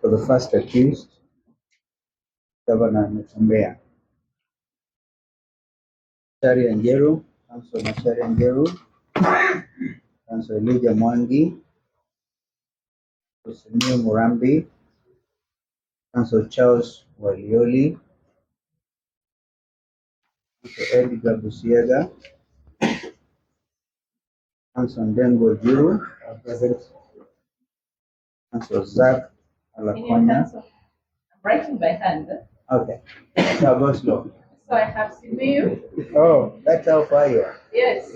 For the first accused, Governor Natembeya, Machari Njeru, Council Machari Njeru, Council Elijah Mwangi, Council Murambi, Council Charles Walioli, Council Edgar Busiaga, Council Ndengo Juru, present. Council Zach Alakonya. I'm writing by hand. Okay. Now go slow. So I have Simeon. Oh, that's how far you are. Yes.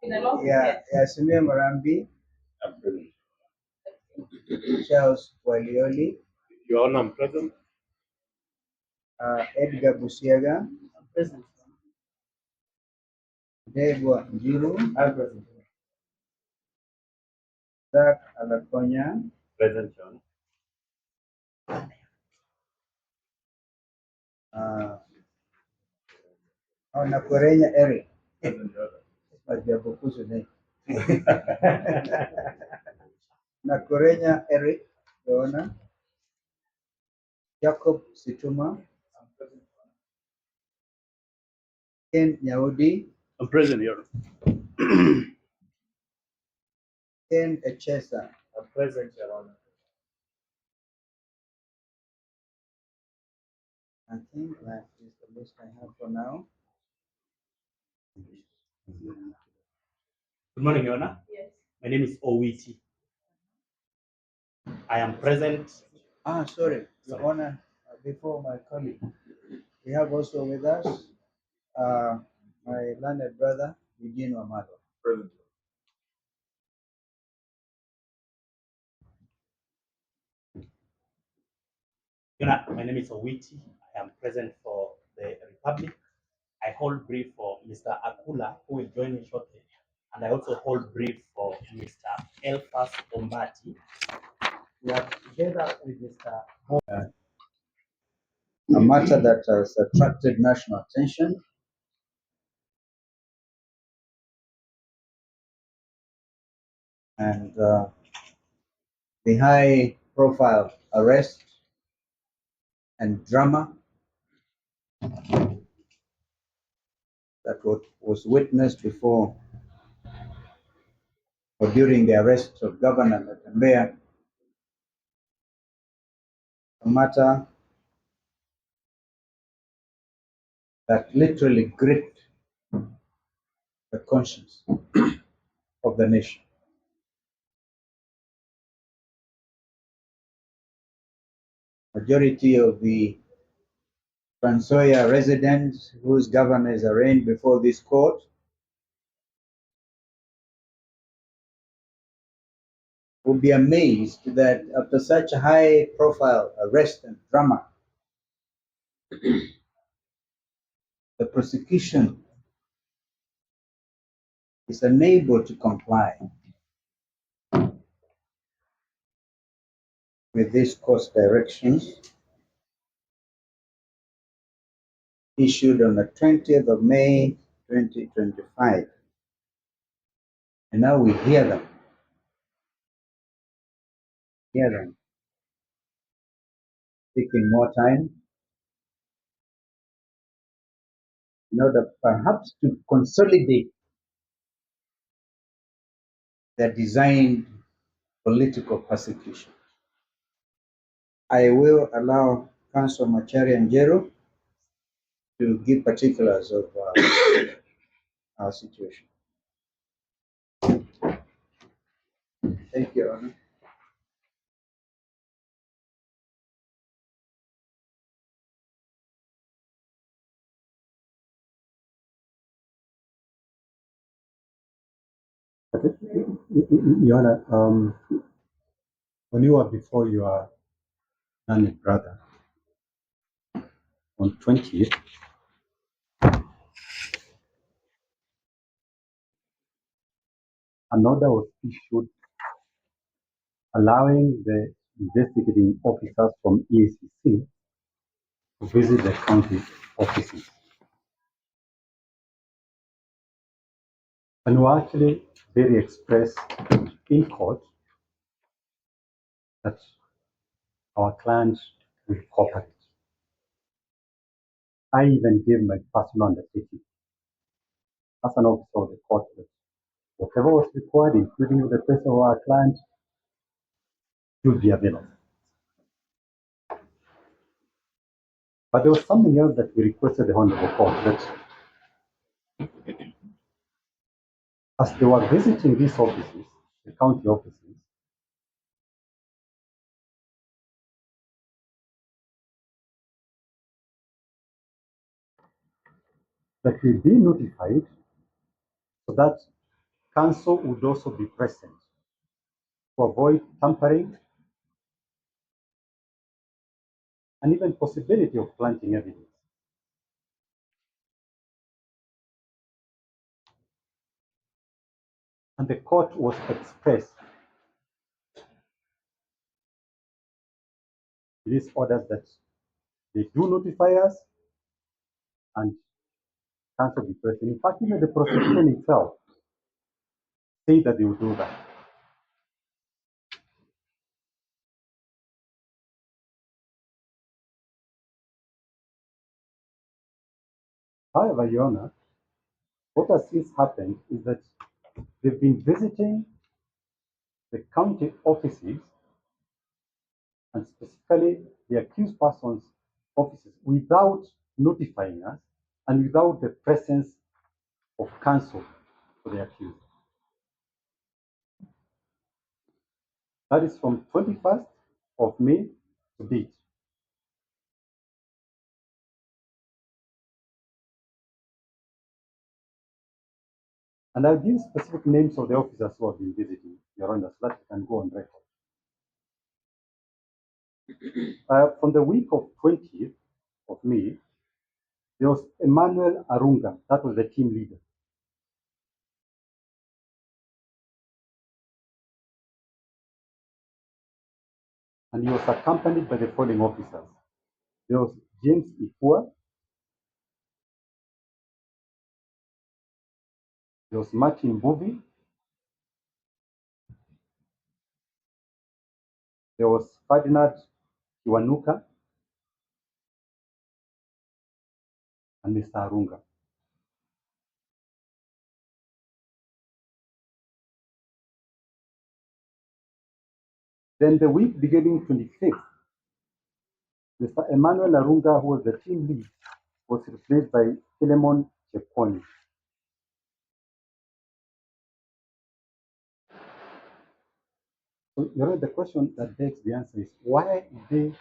In a long Yeah, Sumia Murambi, Charles Walioli, Your Honor, I'm present. Edgar Busiaga, present. Debwa Njiru, Present. Zach Alakonya, Present, Your Honor. Nakurenya Eric. Present, Your Honor. Majabukusu ne. Nakurenya Eric, Your Honor. Jacob Situma, Ken Nyaudi, I'm present, Your Honor. Ken Echesa. I'm present, Your Honor. I think that is the list I have for now. Good morning, Your Honor. Yes. My name is Owiti. I am present. Sorry, Your Honor, before my colleague, we have also with us my learned brother, Eugene Wamado. Present. Your Honor, my name is Owiti. I am present for the Republic. I hold brief for Mr. Akula, who will join me shortly. And I also hold brief for Mr. Elfas Ombati. We are together with Mr. A matter that has attracted national attention and the high-profile arrest and drama that was witnessed before or during the arrest of Governor Natembeya, a matter that literally gripped the conscience of the nation. Majority of the Transoya residents whose governor is arraigned before this court will be amazed that after such a high profile arrest and drama, the prosecution is unable to comply with these course directions issued on the 20th of May 2025. And now we hear them taking more time in order perhaps to consolidate their designed political persecution. I will allow Councillor Machari and Jero to give particulars of our situation. Thank you, Your Honor. Okay. Your Honor, when you were before your learned brother on 20th, an order was issued allowing the investigating officers from EACC to visit the county offices. And were actually very express in court that our clients will cooperate. I even gave my personal undertaking as an officer of the court that whatever was required, including the presence of our client, will be available. But there was something else that we requested the Honorable Court that as they were visiting these offices, the county offices, that we be notified so that council would also be present to avoid tampering and even possibility of planting evidence. And the court was expressed in these orders that they do notify us and council be present. In fact, even the prosecution itself say that they will do that. However, Your Honor, what has since happened is that they've been visiting the county offices and specifically the accused person's offices without notifying us and without the presence of counsel for the accused. That is from 21st of May to date. And I'll give specific names of the officers who have been visiting, Your Honor, so that you can go on record. From the week of 20th of May, there was Emmanuel Arunga, that was the team leader. And he was accompanied by the following officers. There was James Ifua, there was Martin Mbuvi, there was Ferdinand Kiwanuka, and Mr. Arunga. Then the week beginning 25th, Mr. Emmanuel Arunga, who was the team lead, was replaced by Philemon Cheponi. So, you know, the question that begs the answer is why did they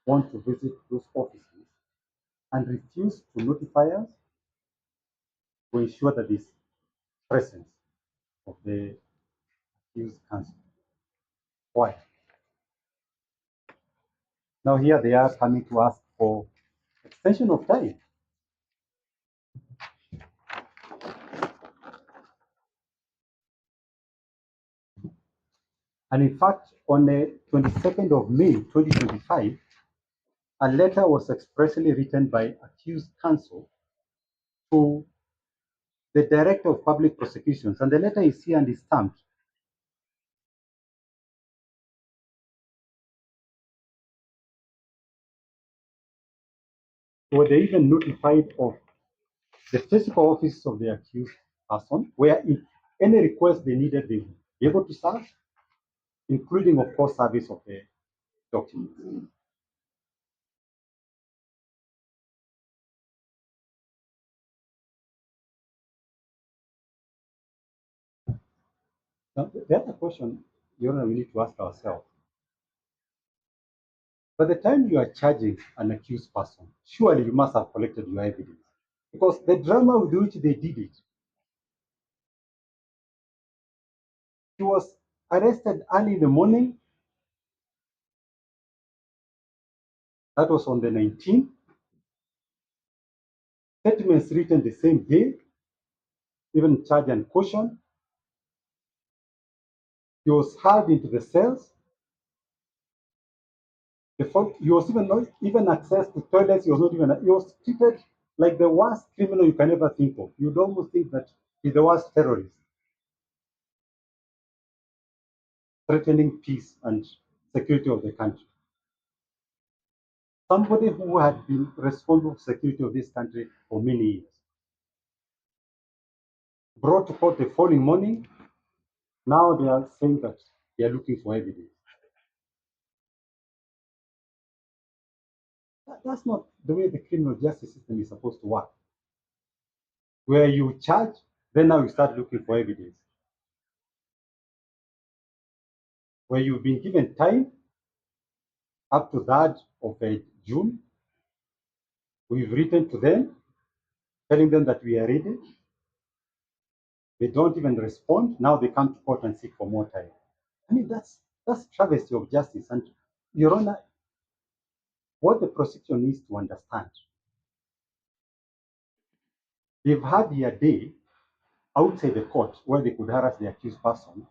want to visit those offices and refused to notify us to ensure that this presence of the accused counsel. Why? Now here they are coming to ask for extension of time. And in fact, on the 22nd of May, 2025, a letter was expressly written by accused counsel to the Director of Public Prosecutions, and the letter is here and is stamped. Were they even notified of the physical office of the accused person, where if any request they needed, they would be able to serve, including, of course, service of the documents. Now, the other question, Your Honor, we need to ask ourselves, by the time you are charging an accused person, surely you must have collected your evidence. Because the drama with which they did it, he was arrested early in the morning. That was on the 19th. Statements written the same day, even charge and caution. He was hauled into the cells. He was even not even access to toilets. He was treated like the worst criminal you can ever think of. You'd almost think that he's the worst terrorist, threatening peace and security of the country. Somebody who had been responsible for security of this country for many years. Brought to court the following morning. Now they are saying that they are looking for evidence. That's not the way the criminal justice system is supposed to work. Where you charge, then now you start looking for evidence. Where you've been given time up to that of June, we've written to them, telling them that we are ready. They don't even respond. Now they come to court and seek for more time. I mean, that's travesty of justice. And Your Honor, what the prosecution needs to understand, they've had their day outside the court where they could harass the accused person.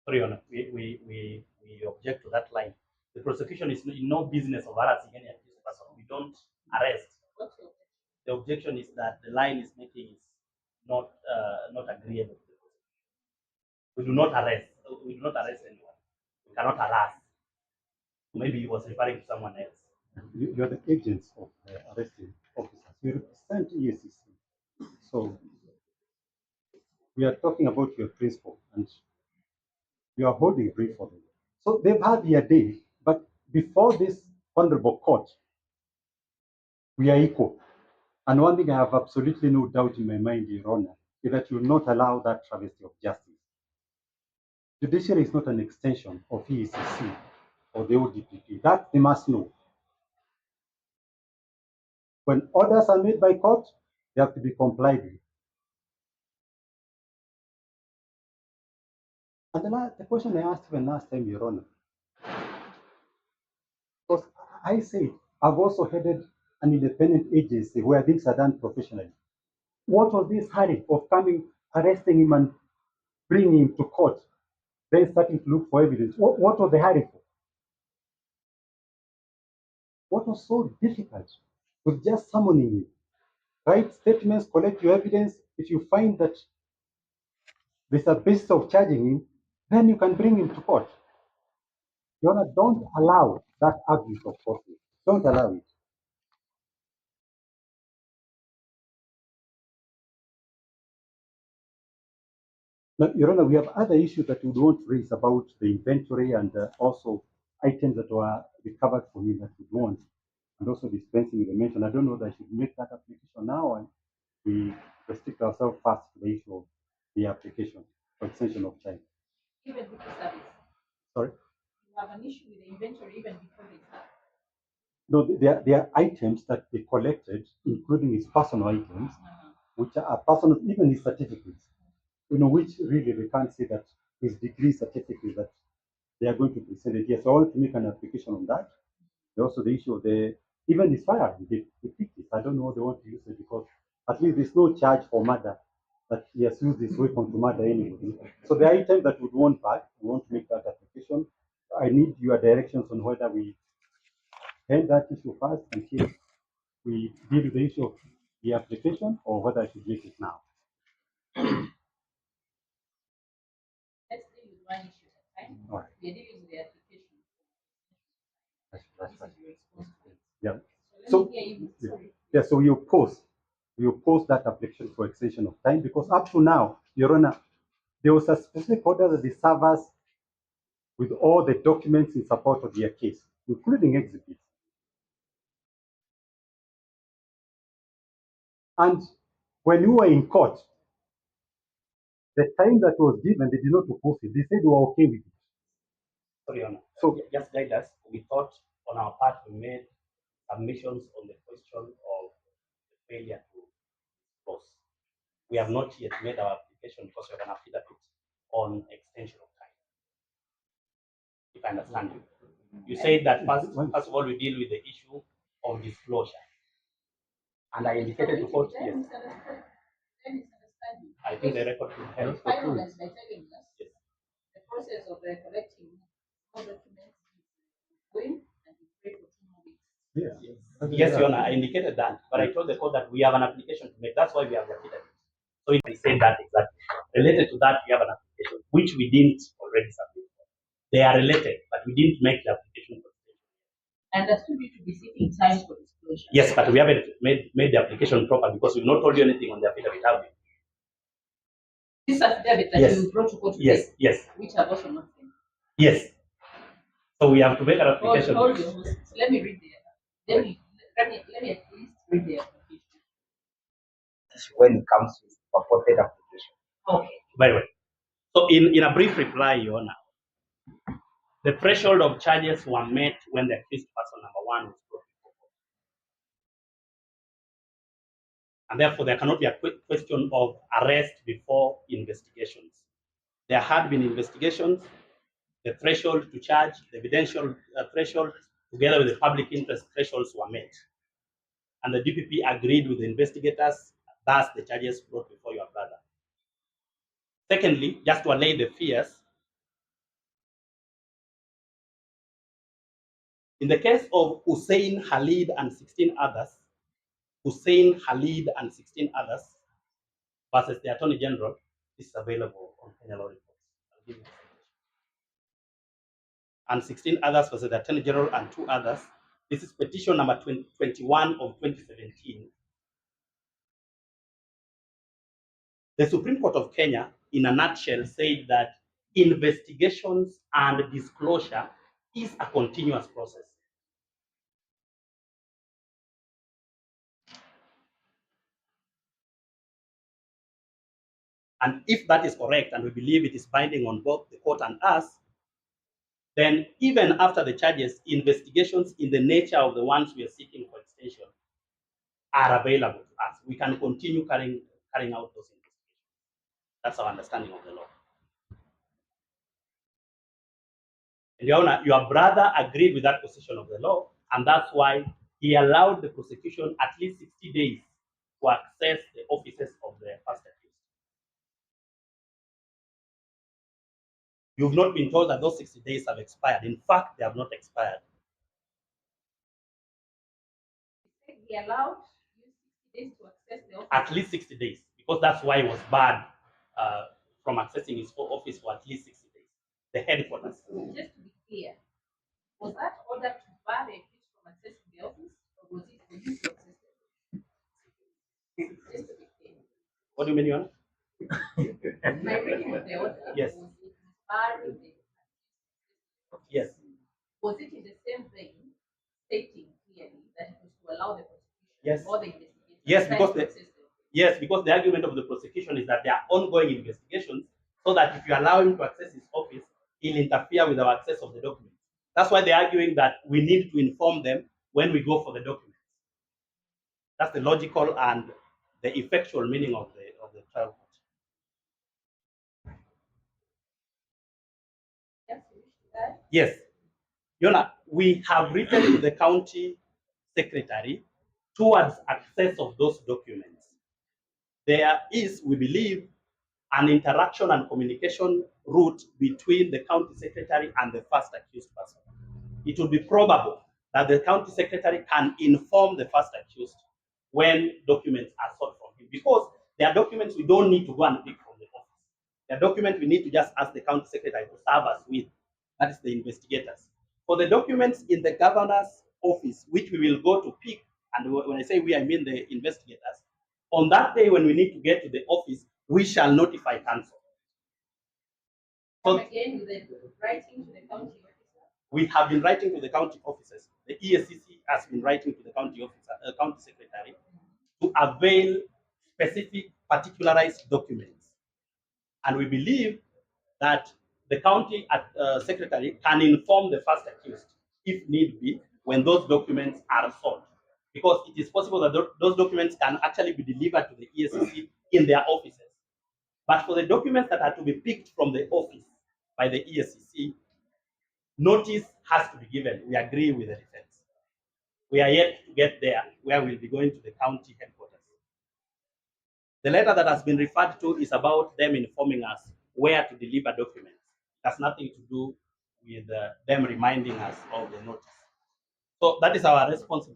Sorry, Your Honor, we object to that line. The prosecution is in no business of harassing any accused person. We don't arrest. The objection is that the line is making is not agreeable. We do not arrest. We do not arrest anyone. We cannot harass. Maybe he was referring to someone else. You are the agents of the arresting officers. You represent EACC. So we are talking about your principle and you are holding brief for them. So they've had their day, but before this honorable court, we are equal. And one thing I have absolutely no doubt in my mind, Your Honor, is that you will not allow that travesty of justice. Judiciary is not an extension of EACC or the ODPP. That they must know. When orders are made by court, they have to be complied with. And the question I asked even last time, Your Honor, because I said I've also headed an independent agency where things are done professionally. What was this hurry of coming, arresting him and bringing him to court, then starting to look for evidence? What was the hurry for? What was so difficult with just summoning him? Write statements, collect your evidence. If you find that there's a basis of charging him, then you can bring him to court. Your Honor, don't allow that abuse of force. Don't allow it. Now, Your Honor, we have other issues that we don't raise about the inventory and also items that were recovered from him that we want, and also dispensing with the mention. I don't know that I should make that application now, and we restrict ourselves first to the issue of the application for extension of time. Even before service. Sorry? You have an issue with the inventory even before they start. No, there are items that they collected, including his personal items, which are personal, even his certificates, which really they can't say that his degree certificate that they are going to present it. Yes, I want to make an application on that. Also, the issue of even his firearm, they picked it. I don't know what they want to use it because at least there's no charge for murder that he has used this weapon to murder anybody. So the item that we want back, we want to make that application. I need your directions on whether we end that issue first until we deal with the issue of the application or whether I should make it now. Let's deal with one issue at a time. All right. We're dealing with the application. That's This right. is your response to it. Yeah. So So, let me hear you. Sorry. yeah, so we oppose that application for extension of time because up to now, Your Honor, there was a specific order that the servers with all the documents in support of their case, including exhibits. And when you were in court, the time that was given, they did not oppose it. They said they were okay with it. Sorry, Honor. So Just guide us. We thought on our part we made submissions on the question of the failure to close. We have not yet made our application because we have an affidavit on extension of time. If I understand you. You said that first of all, we deal with the issue of disclosure. And I indicated to court, yes. I think the record will help. Finalize by telling us the process of collecting more documents is going and we pray for 2 more weeks. Yes, Your Honor, I indicated that, but I told the court that we have an application to make. That's why we have the affidavit. So if I say that exactly, related to that, we have an application, which we didn't already submit. They are related, but we didn't make the application. And understood you to be seeking time for disclosure. Yes, but we haven't made the application proper because we've not told you anything on the affidavit, have we? This affidavit that you brought to court today, yes, which have also not seen. yes. So we have to make an application. Hold your horses. Let me read the let me at least read the application. When it comes to purported application. Okay. Very well. So in a brief reply, Your Honor, the threshold of charges were met when the accused person number 1 was brought before court. And therefore, there cannot be a question of arrest before investigations. There had been investigations, the threshold to charge, the evidential threshold, together with the public interest thresholds were met. And the DPP agreed with the investigators, thus the charges brought before your brother. Secondly, just to allay the fears, in the case of Hussein Khalid and 16 others, versus the Attorney General, this is available on Kenya Law Reports. I'll give you the and 16 others versus the Attorney General and 2 others. This is petition number 21 of 2017. The Supreme Court of Kenya, in a nutshell, said that investigations and disclosure is a continuous process. And if that is correct, and we believe it is binding on both the court and us, then even after the charges, investigations in the nature of the ones we are seeking for extension are available to us. We can continue carrying out those investigations. That's our understanding of the law. And your brother agreed with that position of the law, and that's why he allowed the prosecution at least 60 days to access the offices of the first accused. You've not been told that those 60 days have expired. In fact, they have not expired. He allowed you 60 days to access the office. At least 60 days, because that's why he was barred from accessing his office for at least 60 days. The headquarters. Just to be clear, was that order to bar the accused from accessing the office, or was it for you to access the office? Just to be clear. What do you mean, Your Honor? My reading of the order Yes. was it barring the Yes. Was it in the same vein, stating clearly that it was to allow the prosecution Yes. or the investigation? Yes, because the argument of the prosecution is that there are ongoing investigations, so that if you allow him to access his office, he'll interfere with our access of the documents. That's why they're arguing that we need to inform them when we go for the documents. That's the logical and the effectual meaning of the trial court. Yes, Yona, we have written to the county secretary towards access of those documents. There is, we believe, an interaction and communication route between the county secretary and the first accused person. It would be probable that the county secretary can inform the first accused when documents are sought from him, because there are documents we don't need to go and pick from the office. There are documents we need to just ask the county secretary to serve us with, that is the investigators. For the documents in the governor's office, which we will go to pick, and when I say we, I mean the investigators, on that day when we need to get to the office, we shall notify council. So again, with the writing to the county officer. We have been writing to the county officers. The ESCC has been writing to the county officer, county secretary, to avail specific particularized documents. And we believe that the county secretary can inform the first accused, if need be, when those documents are sought. Because it is possible that those documents can actually be delivered to the ESCC in their offices. But for the documents that are to be picked from the office by the ESCC, notice has to be given. We agree with the defense. We are yet to get there, where we'll be going to the county headquarters. The letter that has been referred to is about them informing us where to deliver documents. It has nothing to do with them reminding us of the notice. So that is our response.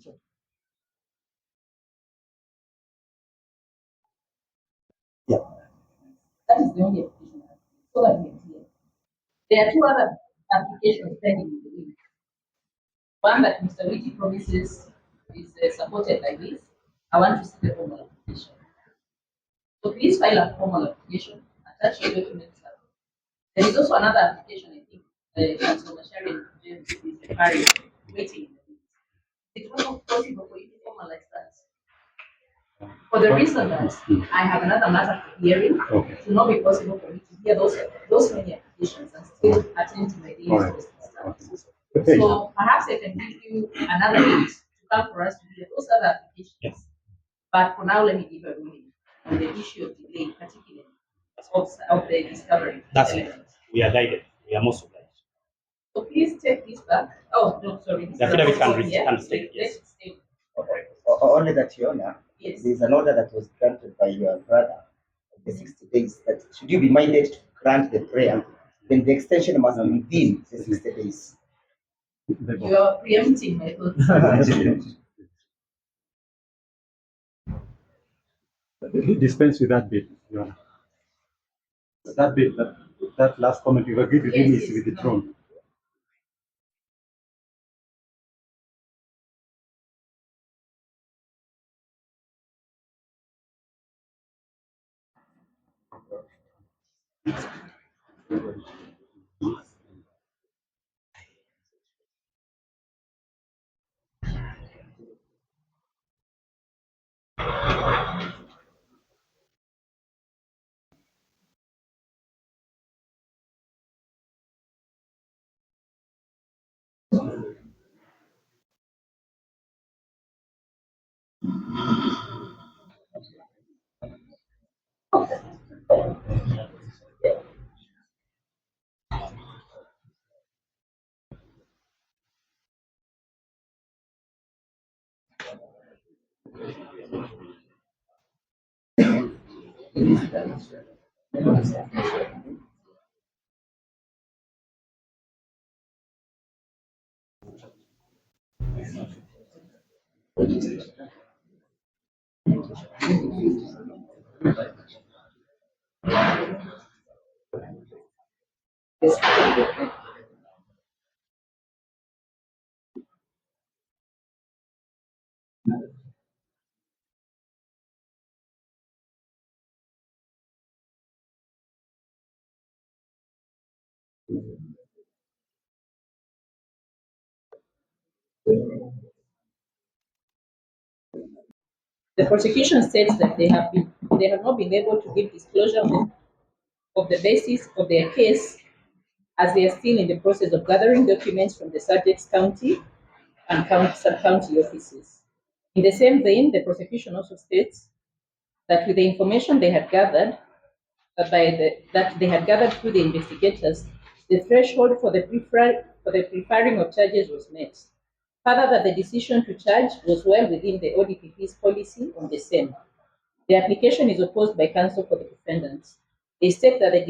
Yeah. That is the only application. So that we are clear. There are two other applications pending in the week. One that Mr. Witty promises is supported by this. I want to see the formal application. So please file a formal application, attach your documents. There is also another application, I think, Councilor Sharon James is preparing, waiting. It was not possible for you to formalize that. For the reason that I have another matter hearing, it will not be possible for me to hear those many applications and still attend to my daily business. So perhaps I can give you another date to come for us to hear those other applications. Yes. But for now, let me give a ruling on the issue of delay, particularly of the discovery. That's it. We are guided. We are most obliged. So please take this back. Oh, no, sorry. The affidavit can stay. Yes. Only that, Your Honor, Yes. there is an order that was granted by your brother of the 60 days that should you be minded to grant the prayer, then the extension must be within the 60 days. You are preempting my thoughts. Dispense with that bit, Your Honor. That bit, that last comment you agreed with him is withdrawn. The prosecution states that they have not been able to give disclosure of the basis of their case, as they are still in the process of gathering documents from the subject's county and sub-county offices. In the same vein, the prosecution also states that with the information they had gathered, that they had gathered through the investigators, the threshold for the prefiring of charges was met. Further, that the decision to charge was well within the ODPP's policy on the same. The application is opposed by counsel for the defendants. They state that the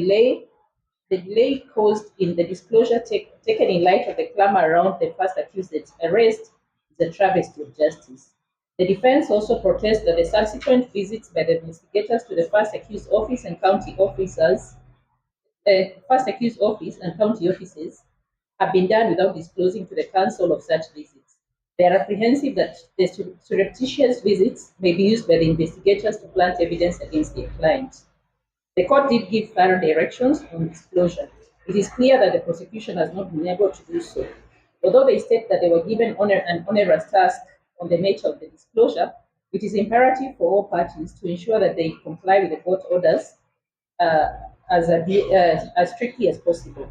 delay caused in the disclosure taken in light of the clamor around the first accused's arrest is a travesty of justice. The defense also protests that the subsequent visits by the investigators to the first accused office and county officers, first accused office and county offices, have been done without disclosing to the counsel of such visits. They are apprehensive that the surreptitious visits may be used by the investigators to plant evidence against their clients. The court did give thorough directions on disclosure. It is clear that the prosecution has not been able to do so. Although they state that they were given an onerous task on the nature of the disclosure, it is imperative for all parties to ensure that they comply with the court orders uh, as strictly as possible.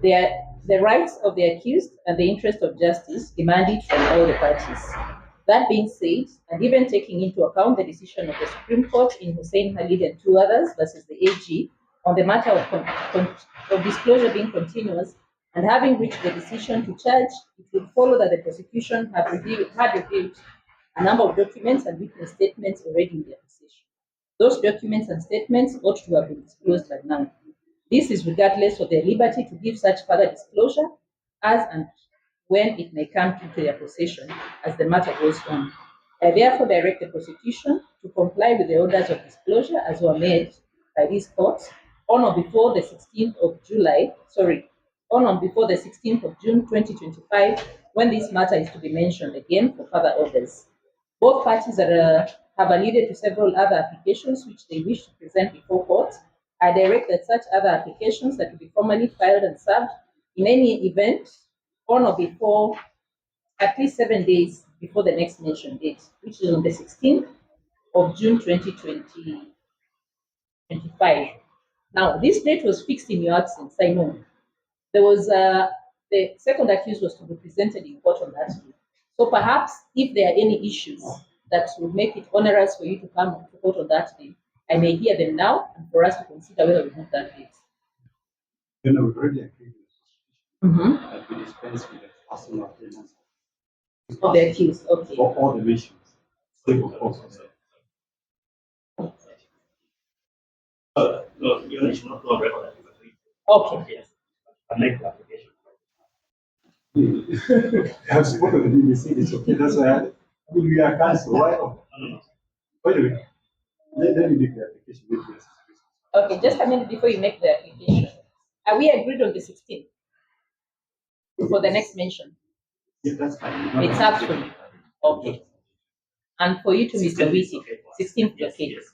The rights of the accused and the interest of justice demand it from all the parties. That being said, and even taking into account the decision of the Supreme Court in Hussein Khalid and two others versus the AG on the matter of disclosure being continuous, and having reached the decision to charge, it would follow that the prosecution had reviewed a number of documents and witness statements already in their possession. Those documents and statements ought to have been disclosed by now. This is regardless of their liberty to give such further disclosure as and when it may come into their possession as the matter goes on. I therefore direct the prosecution to comply with the orders of disclosure as were made by these courts on or before the 16th of July, on or before the 16th of June 2025, when this matter is to be mentioned again for further orders. Both parties have alluded to several other applications which they wish to present before court. I direct that such other applications that will be formally filed and served in any event on or before at least 7 days before the next mentioned date, which is on the 16th of June 2025. Now, this date was fixed in your absence, I know. There was the second accused was to be presented in court on that day. So perhaps if there are any issues that would make it onerous for you to come to court on that day, I may hear them now and for us to consider whether we move that date. You know, we've already agreed that we dispense with the personal appearance of the accused, okay. for all the missions. Save of course. No, you should not go on record. Okay. Yes. I make the application. I've spoken with him, he said it's okay, that's why we are cancelled. Why? By the way, let me make the application. Okay, just a minute before you make the application. Are we agreed on the 16th for the next mention? Yeah, that's fine. It's up to you. Okay. And for you to Mr. Wisi, 16th, Yes, okay. yes.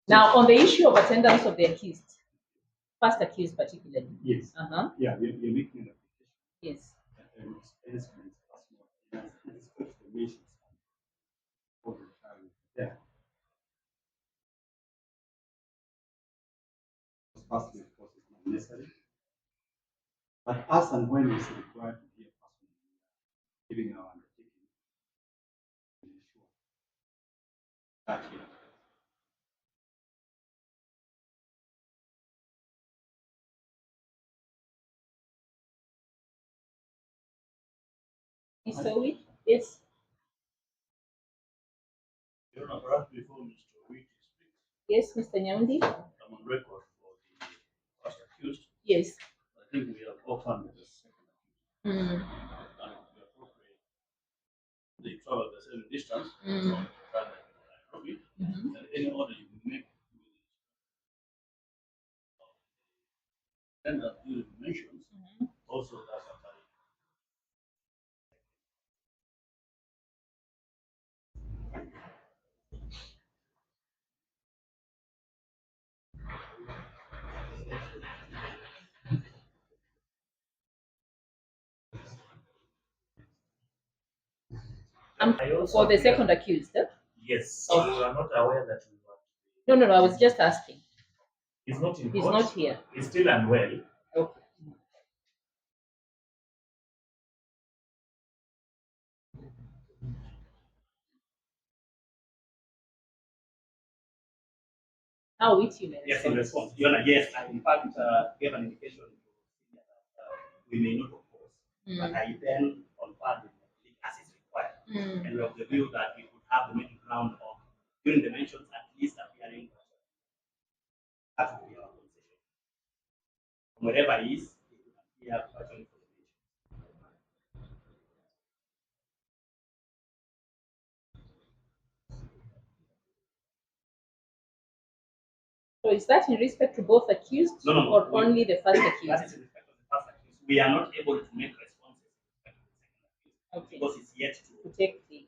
Now, on the issue of attendance of the accused, first accused particularly. Yes. Uh-huh. Yeah, you're making an application. Yes. And dispense with personal appearance and dispense the missions. Yeah. Firstly, of course, it's not necessary. But as and when it's required to be a person giving our undertaking, we ensure that Mr. Witt? Yes. Your Honor, perhaps before Mr. Wheat speaks, Yes, Mr. Nyaundi? I'm on record for the first accused. Yes. I think we have offered the second accused. Mm. And we appropriate they travel the same distance Mm. from Nairobi, Mhm. and any order you make and that you mentions also that apply. For the second accused? Yes, we are not aware that we were. No, I was just asking. He's not in He's court. not here. He's still unwell. Okay. How which you may Yes, in respond. response. Your Honor, yes, I in fact gave an indication that we may not oppose, but I then conferred with the colleague as is required. And we have the view that we could have the middle ground of during the mentions at least appearing. That would be our concession. From wherever he is, he could appear virtually for the mention. So is that in respect to both accused No, or only the first that accused? is in respect of the first accused. We are not able to make responses in respect of the second accused Okay. because it's yet To take the